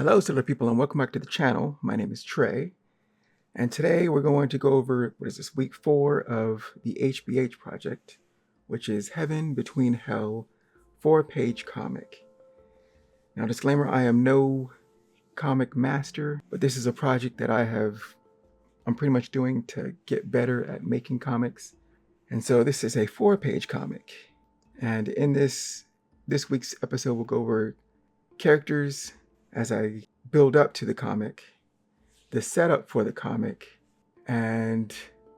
Hello, Stellar people, and welcome back to the channel. My name is Trey, and today we're going to go over week 4 of the HBH project, which is Heaven Between Hell 4-page comic. Now, disclaimer: I am no comic master, but this is a project that I'm pretty much doing to get better at making comics. And so this is a 4-page comic, and in this week's episode, we'll go over characters as I build up to the comic, the setup for the comic, and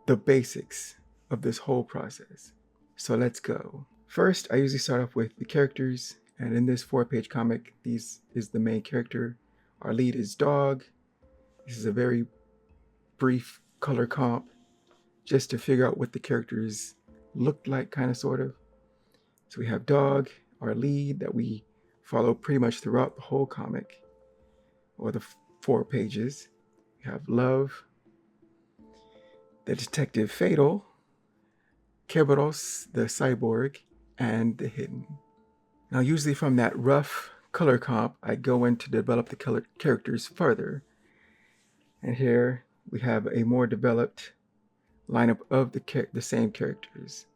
the basics of this whole process. So let's go. First, I usually start off with the characters, and in this 4-page comic, this is the main character. Our lead is Dog. This is a very brief color comp just to figure out what the characters looked like, kind of, sort of. So we have Dog, our lead, that we follow pretty much throughout the whole comic, or the 4 pages. We have Love, the detective Fatal, Kerberos, the cyborg, and the Hidden. Now, usually from that rough color comp, I go in to develop the characters further. And here we have a more developed lineup of the same characters.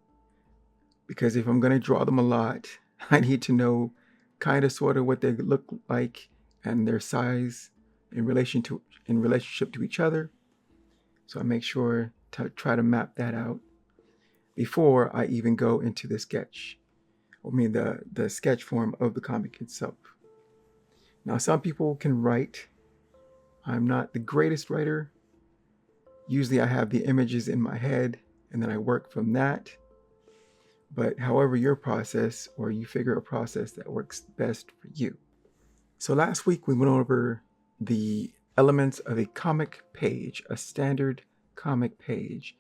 Because if I'm going to draw them a lot, I need to know kind of sort of what they look like and their size in relationship to each other. So I make sure to try to map that out before I even go into the sketch. The sketch form of the comic itself. Now, some people can write. I'm not the greatest writer. Usually I have the images in my head and then I work from that. But however your process, or you figure a process that works best for you. So last week we went over the elements of a comic page, a standard comic page.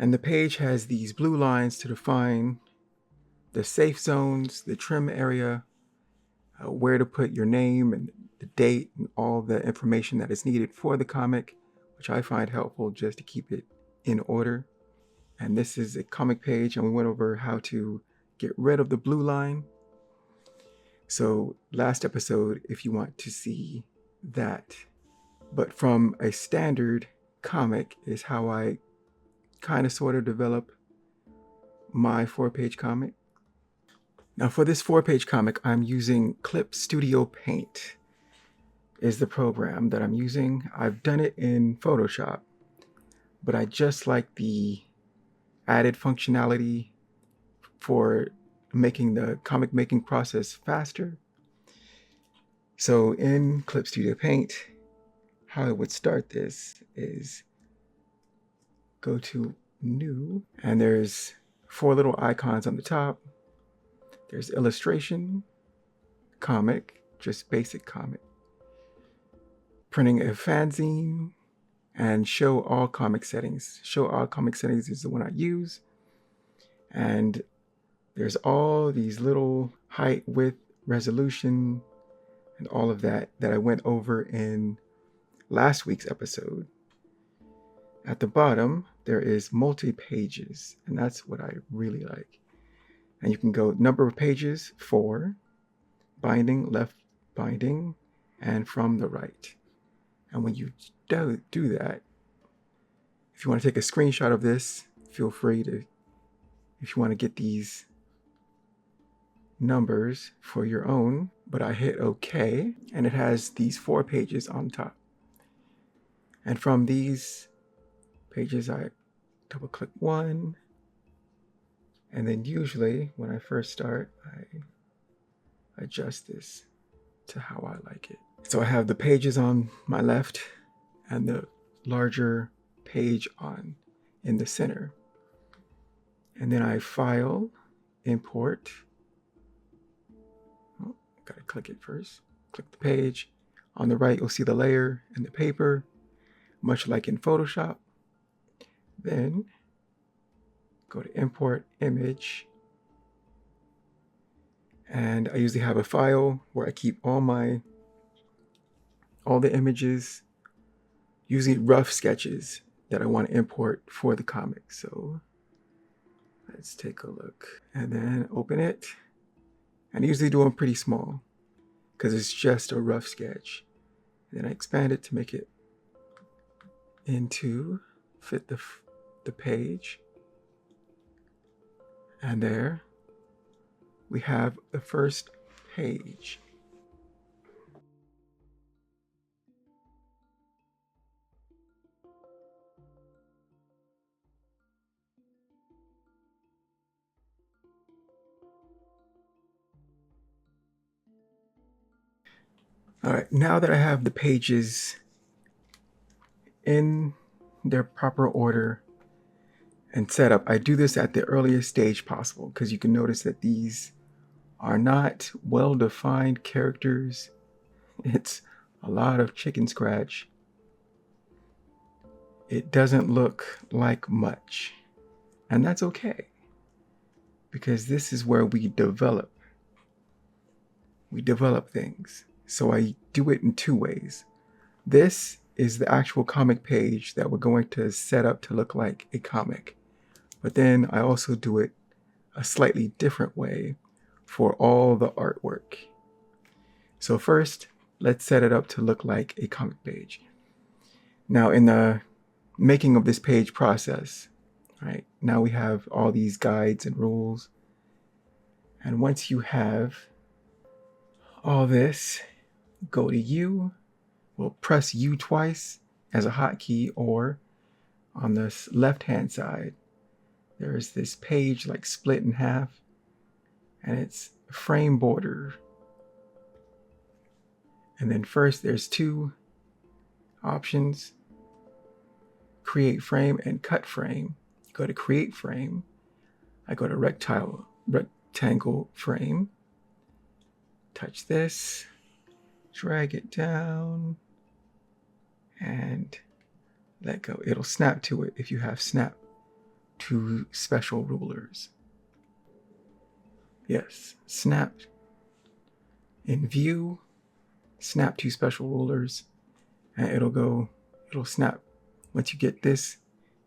And the page has these blue lines to define the safe zones, the trim area, where to put your name and the date and all the information that is needed for the comic, which I find helpful just to keep it in order. And this is a comic page, and we went over how to get rid of the blue line. So last episode, if you want to see that. But from a standard comic is how I kind of sort of develop my 4-page comic. Now for this 4-page comic, I'm using Clip Studio Paint is the program that I'm using. I've done it in Photoshop, but I just like the added functionality for making the comic making process faster. So in Clip Studio Paint, how I would start this is go to New, and there's 4 little icons on the top. There's Illustration, Comic, just basic comic, Printing a Fanzine, and Show All Comic Settings. Show All Comic Settings is the one I use. And there's all these little height, width, resolution, and all of that I went over in last week's episode. At the bottom, there is multi-pages, and that's what I really like. And you can go number of pages, 4, binding, left binding, and from the right. And when you do that, if you want to take a screenshot of this, feel free to, if you want to get these numbers for your own. But I hit OK, and it has these 4 pages on top. And from these pages, I double click one. And then usually when I first start, I adjust this to how I like it. So I have the pages on my left and the larger page in the center. And then I file, import. Oh, gotta click it first. Click the page. On the right, you'll see the layer and the paper, much like in Photoshop. Then go to import image. And I usually have a file where I keep all the images, usually rough sketches that I want to import for the comic. So let's take a look and then open it. And I usually do them pretty small. because it's just a rough sketch. Then I expand it to make it into fit the page. And there we have the first page. All right, now that I have the pages in their proper order and set up, I do this at the earliest stage possible because you can notice that these are not well-defined characters. It's a lot of chicken scratch. It doesn't look like much, and that's okay because this is where we develop. We develop things. So I do it in two ways. This is the actual comic page that we're going to set up to look like a comic. But then I also do it a slightly different way for all the artwork. So first, let's set it up to look like a comic page. Now in the making of this page process, right, now we have all these guides and rules. And once you have all this, go to U, we'll press U twice as a hotkey, or on this left-hand side, there is this page like split in half, and it's frame border. And then first there's two options, create frame and cut frame. Go to create frame. I go to rectangle frame, touch this, drag it down, and let go. It'll snap to it if you have snap to special rulers. Yes, snap in view, snap to special rulers, and it'll snap. Once you get this,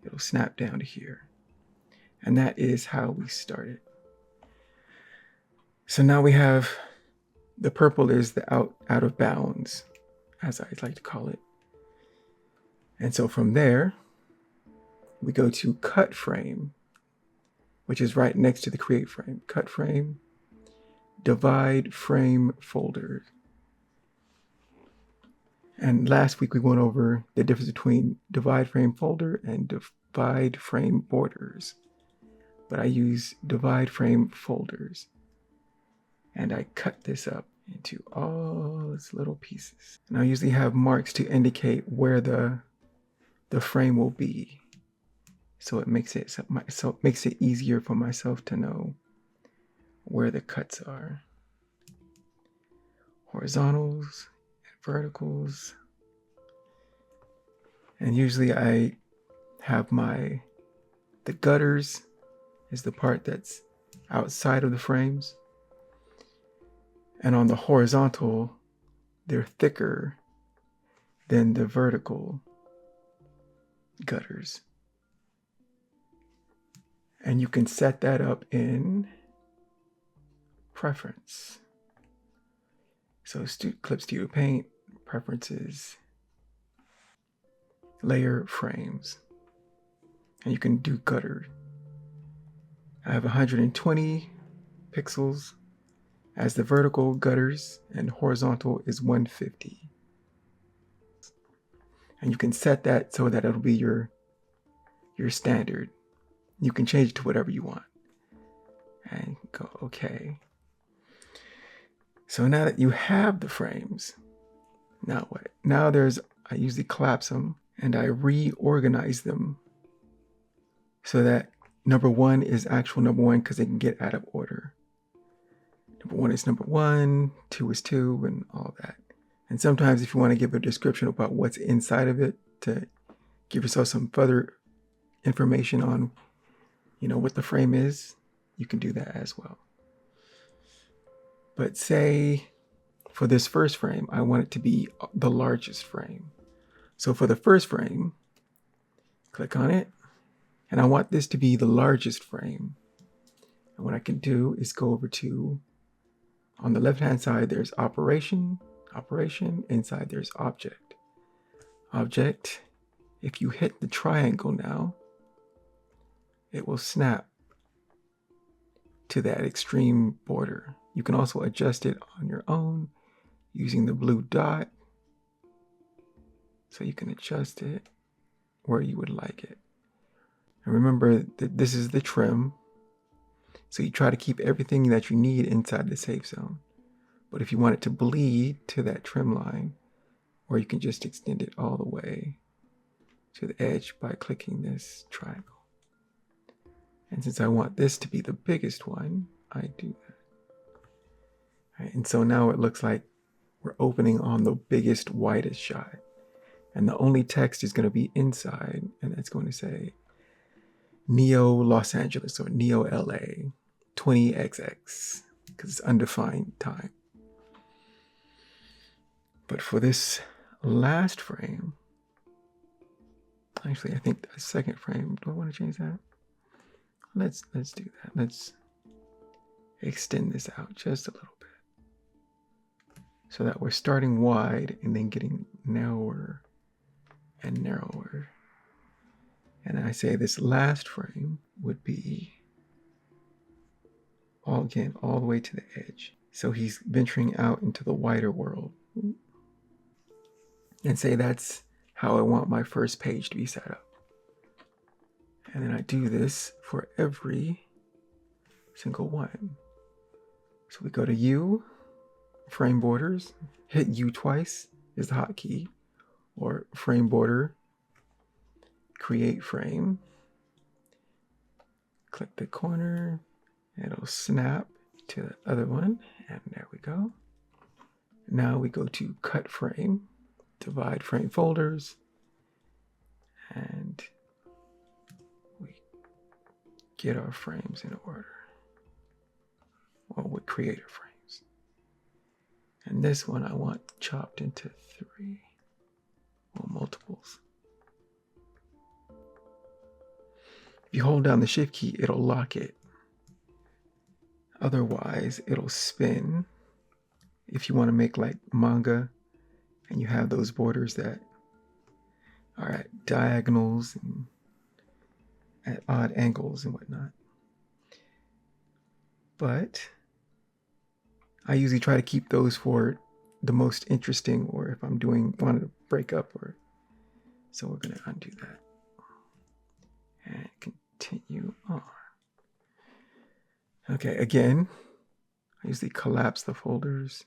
it'll snap down to here. And that is how we started. So now we have the purple is the out of bounds, as I like to call it. And so from there, we go to cut frame, which is right next to the create frame. Cut frame, divide frame folder. And last week we went over the difference between divide frame folder and divide frame borders. But I use divide frame folders. And I cut this up into all its little pieces. And I usually have marks to indicate where the frame will be. So it makes it easier for myself to know where the cuts are. Horizontals and verticals. And usually I have the gutters is the part that's outside of the frames. And on the horizontal, they're thicker than the vertical gutters. And you can set that up in preference. So Clip Studio Paint, preferences, layer frames. And you can do gutter. I have 120 pixels as the vertical gutters, and horizontal is 150. And you can set that so that it'll be your standard. You can change it to whatever you want. And go okay. So now that you have the frames, now what? Now I usually collapse them and I reorganize them so that number one is actual number one because they can get out of order. Number one is number one, two is two, and all that. And sometimes if you want to give a description about what's inside of it to give yourself some further information on, what the frame is, you can do that as well. But say for this first frame, I want it to be the largest frame. So for the first frame, click on it, and I want this to be the largest frame. And what I can do is go over to On the left-hand side, there's operation, inside there's object. Object, if you hit the triangle now, it will snap to that extreme border. You can also adjust it on your own using the blue dot. So you can adjust it where you would like it. And remember that this is the trim. So you try to keep everything that you need inside the safe zone. But if you want it to bleed to that trim line, or you can just extend it all the way to the edge by clicking this triangle. And since I want this to be the biggest one, I do that. All right, and so now it looks like we're opening on the biggest, widest shot. And the only text is going to be inside, and that's going to say Neo Los Angeles or Neo LA 20XX, because it's undefined time. But for this last frame, actually I think the second frame, do I want to change that? Let's do that. Let's extend this out just a little bit so that we're starting wide and then getting narrower and narrower. And I say this last frame would be all the way to the edge. So he's venturing out into the wider world. And say that's how I want my first page to be set up. And then I do this for every single one. So we go to U, frame borders, hit U twice is the hotkey, or frame border, create frame, click the corner, it'll snap to the other one, and there we go. Now we go to cut frame, divide frame folders, and we get our frames in order. Well, we create our frames. And this one I want chopped into 3, or multiples. If you hold down the shift key, it'll lock it. Otherwise, it'll spin. If you want to make like manga, and you have those borders that are at diagonals and at odd angles and whatnot. But I usually try to keep those for the most interesting, or if I'm wanting to break up, or so we're going to undo that and continue on. Okay, again, I usually collapse the folders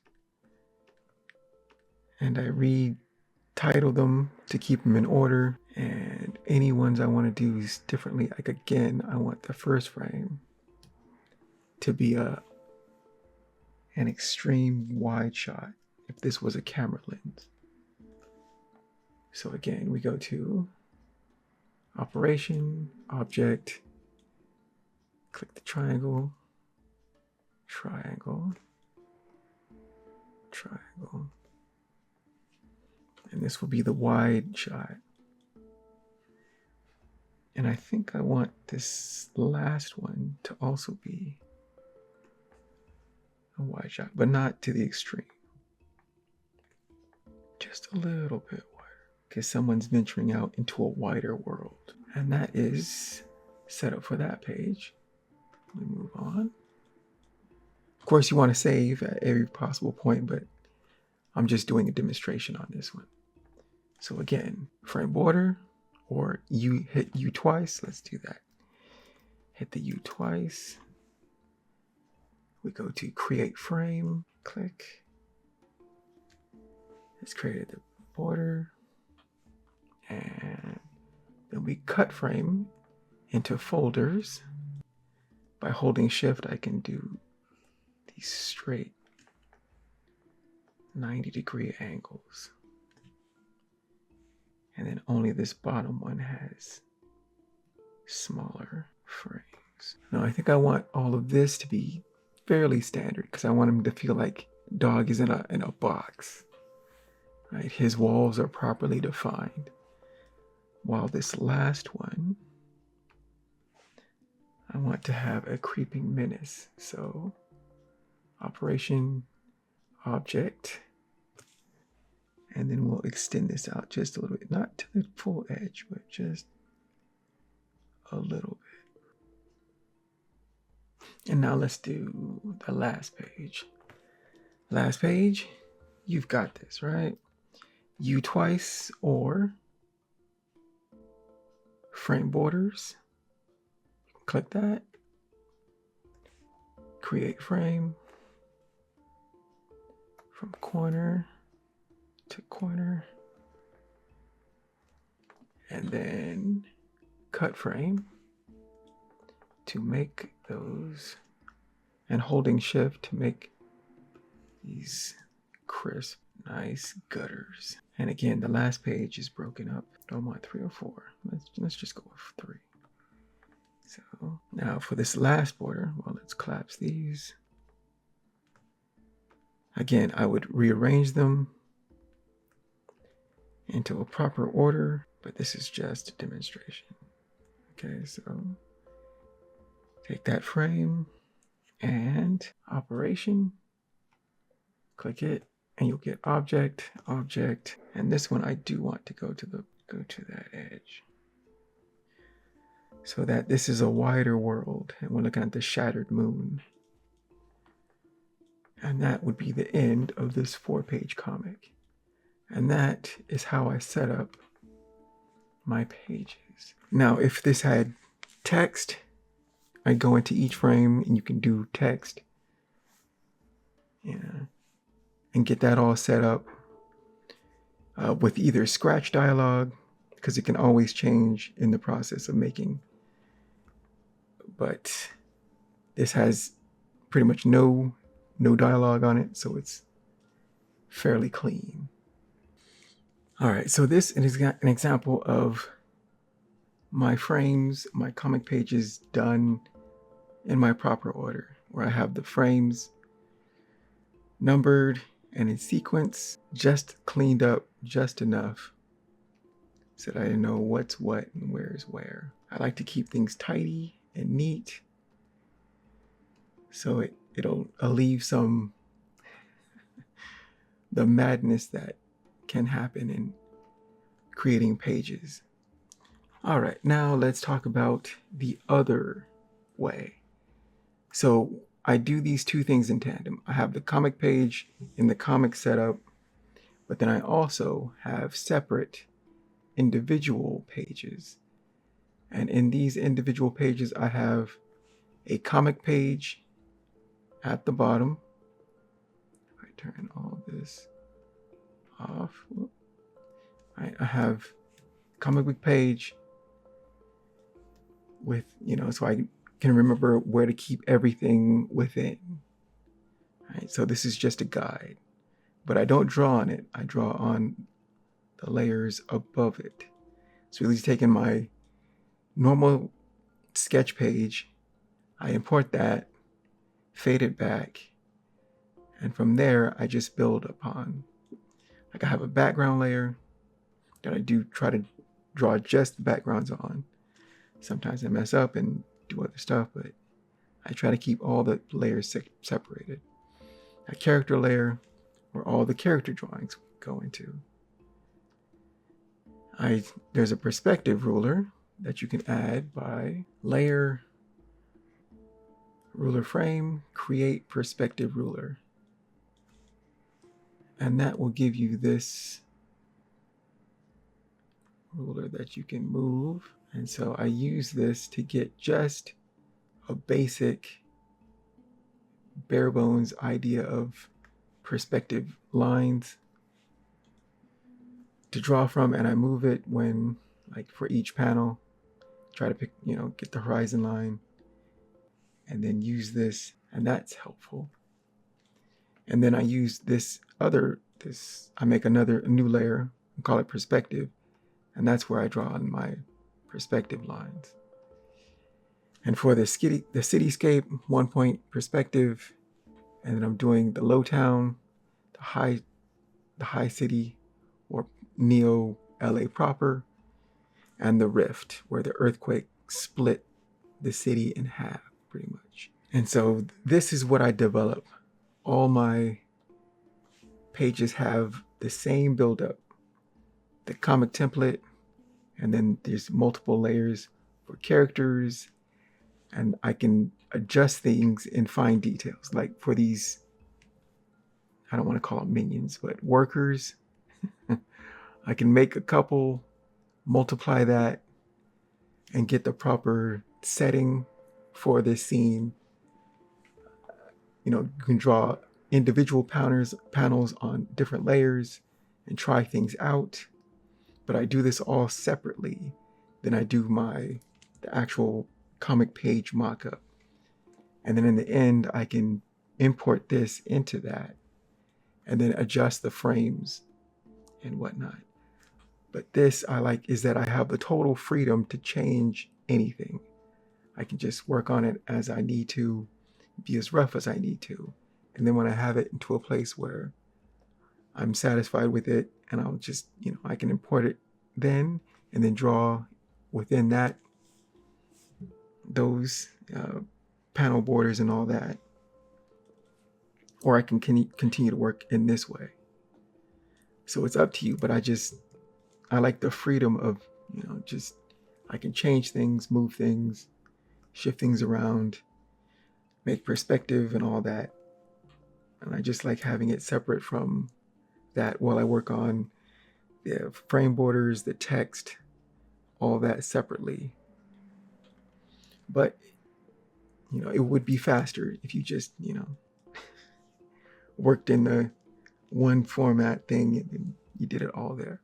and I retitle them to keep them in order. And any ones I want to do is differently. Like again, I want the first frame to be an extreme wide shot if this was a camera lens. So again, we go to operation, object, click the triangle, triangle, triangle. And this will be the wide shot. And I think I want this last one to also be a wide shot, but not to the extreme. Just a little bit wider, because someone's venturing out into a wider world. And that is set up for that page. We move on. Of course, you want to save at every possible point, but I'm just doing a demonstration on this one. So again, frame border, or you hit U twice. Let's do that. Hit the U twice. We go to create frame, click. It's created the border. And then we cut frame into folders. By holding shift, I can do these straight 90-degree angles. And then only this bottom one has smaller frames. Now I think I want all of this to be fairly standard because I want him to feel like dog is in a box. Right? His walls are properly defined. While this last one, I want to have a creeping menace. So operation, object, and then we'll extend this out just a little bit, not to the full edge, but just a little bit. And now let's do the last page. Last page, you've got this, right? U twice or frame borders. Click that. Create frame from corner to corner. And then cut frame to make those, and holding shift to make these crisp, nice gutters. And again, the last page is broken up. Don't want 3 or 4. Let's just go with 3. So now for this last border, well, let's collapse these. Again, I would rearrange them into a proper order, but this is just a demonstration. Okay, so take that frame and operation, click it, and you'll get object, object, and this one I do want to go to that edge, so that this is a wider world, and we're looking at the shattered moon. And that would be the end of this 4-page comic. And that is how I set up my pages. Now, if this had text, I'd go into each frame and you can do text, and get that all set up with either scratch dialogue, because it can always change in the process of making. But this has pretty much no dialogue on it, so it's fairly clean. All right, so this is an example of my frames, my comic pages done in my proper order, where I have the frames numbered and in sequence, just cleaned up just enough so that I know what's what and where is where. I like to keep things tidy and neat, so it'll alleviate some the madness that can happen in creating pages. All right, now let's talk about the other way. So I do these two things in tandem. I have the comic page in the comic setup, but then I also have separate individual pages. And in these individual pages, I have a comic page at the bottom. I turn all this off. I have comic book page with, so I can remember where to keep everything within. Right, so this is just a guide, but I don't draw on it. I draw on the layers above it. So really taking my normal sketch page, I import that, fade it back, and from there I just build upon. Like I have a background layer that I do try to draw just the backgrounds on. Sometimes I mess up and do other stuff, but I try to keep all the layers separated. A character layer where all the character drawings go into. There's a perspective ruler that you can add by layer, ruler frame, create perspective ruler. And that will give you this ruler that you can move. And so I use this to get just a basic, bare bones idea of perspective lines to draw from, and I move it when, like for each panel, try to pick, get the horizon line, and then use this, and that's helpful. And then I use I make a new layer and call it perspective, and that's where I draw on my perspective lines. And for the cityscape, 1-point perspective, and then I'm doing the low town, the high city, or neo LA proper, and the rift, where the earthquake split the city in half, pretty much. And so this is what I develop all my pages have the same buildup, the comic template, and then there's multiple layers for characters, and I can adjust things in fine details. Like for these, I don't want to call them minions, but workers, I can make a couple, multiply that, and get the proper setting for this scene. You can draw individual panels on different layers and try things out. But I do this all separately. Then I do the actual comic page mockup. And then in the end, I can import this into that and then adjust the frames and whatnot. But this I like is that I have the total freedom to change anything. I can just work on it as I need to, be as rough as I need to. And then when I have it into a place where I'm satisfied with it, and I'll just, I can import it then and then draw within that, those panel borders and all that. Or I can continue to work in this way. So it's up to you, but I like the freedom of, I can change things, move things, shift things around, make perspective and all that. And I just like having it separate from that while I work on the frame borders, the text, all that separately. But, it would be faster if you just, worked in the one format thing and you did it all there.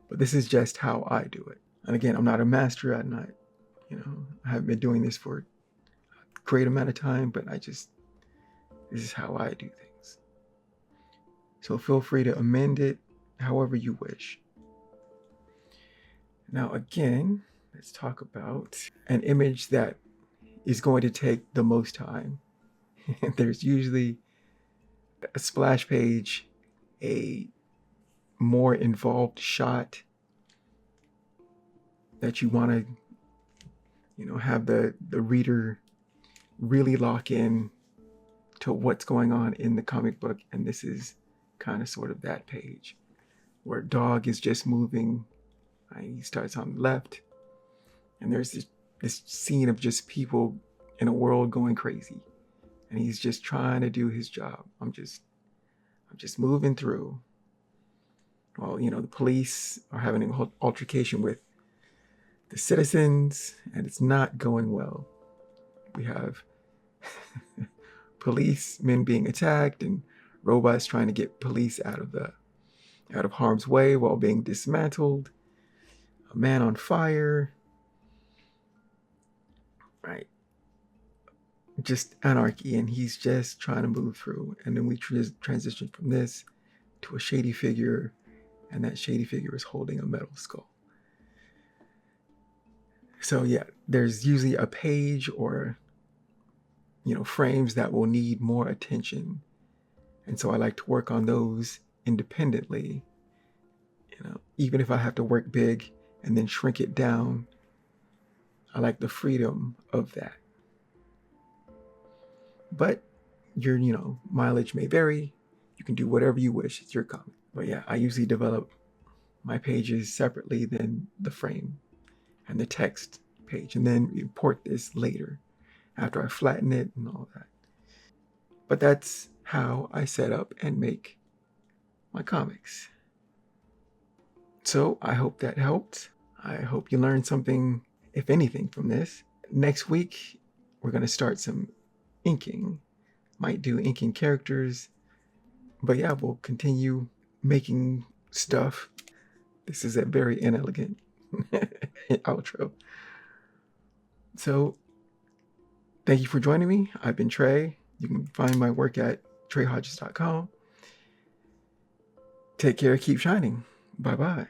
But this is just how I do it. And again, I'm not a master. I'm not, I haven't been doing this for a great amount of time, but this is how I do things. So feel free to amend it however you wish. Now, again, let's talk about an image that is going to take the most time. There's usually a splash page, a more involved shot that you want to, have the reader really lock in to what's going on in the comic book. And this is kind of sort of that page where dog is just moving. He starts on the left, and there's this scene of just people in a world going crazy, and he's just trying to do his job. I'm just moving through. Well, the police are having an altercation with the citizens, and it's not going well. We have policemen being attacked and robots trying to get police out of harm's way while being dismantled. A man on fire. Right. Just anarchy, and he's just trying to move through. And then we transition from this to a shady figure, and that shady figure is holding a metal skull. So yeah, there's usually a page or frames that will need more attention, and so I like to work on those independently. Even if I have to work big and then shrink it down, I like the freedom of that. But your mileage may vary. You can do whatever you wish. It's your comic. But yeah, I usually develop my pages separately than the frame and the text page, and then import this later after I flatten it and all that. But that's how I set up and make my comics. So I hope that helped. I hope you learned something, if anything, from this. Next week, we're going to start some inking. Might do inking characters. But yeah, we'll continue making stuff. This is a very inelegant outro. So thank you for joining me. I've been Trey. You can find my work at treyhodges.com. Take care. Keep shining. Bye-bye.